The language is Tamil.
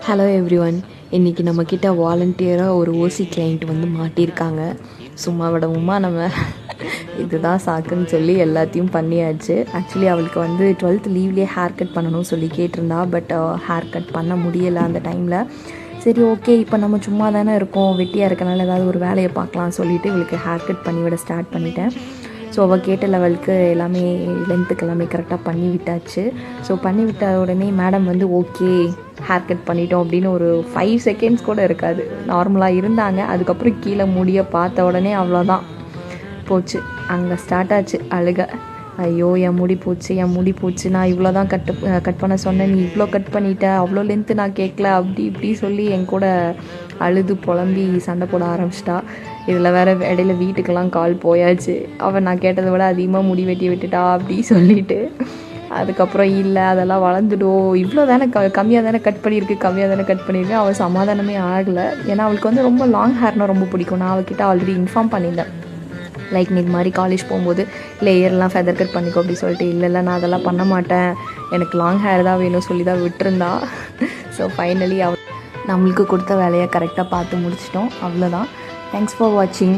Hello everyone. இன்றைக்கி நம்மக்கிட்ட வாலண்டியராக ஒரு ஓசி கிளைண்ட் வந்து மாட்டியிருக்காங்க. சும்மா விடவுமா நம்ம இதுதான் சாக்குன்னு சொல்லி எல்லாத்தையும் பண்ணியாச்சு. ஆக்சுவலி அவளுக்கு வந்து 12th லீவ்லேயே ஹேர் கட் பண்ணணும்னு சொல்லி கேட்டிருந்தா. பட் ஹேர் கட் பண்ண முடியலை அந்த டைமில். சரி ஓகே, இப்போ நம்ம சும்மா தானே இருக்கோம், வெட்டியாக இருக்கனால ஏதாவது ஒரு வேலையை பார்க்கலாம் சொல்லிவிட்டு இவளுக்கு ஹேர் கட் பண்ணிவிட ஸ்டார்ட் பண்ணிட்டேன். ஸோ அவள் கேட்ட லெவலுக்கு எல்லாமே லென்த்துக்கு எல்லாமே கரெக்டாக பண்ணி விட்டாச்சு. ஸோ பண்ணி விட்ட உடனே மேடம் வந்து ஓகே ஹேர் கட் பண்ணிட்டோம் அப்படின்னு ஒரு 5 செகண்ட்ஸ் கூட இருக்காது, நார்மலாக இருந்தாங்க. அதுக்கப்புறம் கீழே முடிய பார்த்த உடனே அவ்வளோதான் போச்சு. அங்கே ஸ்டார்ட் ஆச்சு அழுக. ஐயோ என் முடி போச்சு, நான் இவ்வளோ தான் கட் பண்ண சொன்னேன், நீ இவ்வளோ கட் பண்ணிட்ட, அவ்வளோ லென்த்து நான் கேட்கல, அப்படி இப்படி சொல்லி என் கூட அழுது புலம்பி சண்டை போட ஆரம்பிச்சிட்டா. இதில் வேறு இடையில வீட்டுக்கெல்லாம் கால் போயாச்சு. அவன் நான் கேட்டதை விட அதிகமாக முடி வெட்டி விட்டுட்டா அப்படி சொல்லிட்டு. அதுக்கப்புறம் இல்லை அதெல்லாம் வளர்ந்துடும், இவ்வளோ தானே கம்மியாக தானே கட் பண்ணியிருக்கு. அவள் சமாதானமே ஆகலை. ஏன்னா அவளுக்கு வந்து ரொம்ப லாங் ஹேர்னால் ரொம்ப பிடிக்கும். நான் அவகிட்ட ஆல்ரெடி இன்ஃபார்ம் பண்ணியிருந்தேன், லைக் நீ இது மாதிரி காலேஜ் போகும்போது இல்லை இயர்லாம் ஃபெதர் கட் பண்ணிக்கோ அப்படி சொல்லிட்டு. இல்லை நான் அதெல்லாம் பண்ண மாட்டேன், எனக்கு லாங் ஹேர் தான் வேணும் சொல்லி தான் விட்டுருந்தா. ஸோ ஃபைனலி நம்மளுக்கு கொடுத்த வேலையை கரெக்டாக பார்த்து முடிச்சிட்டோம். அவ்வளோதான். தேங்க்ஸ் ஃபார் வாட்சிங்.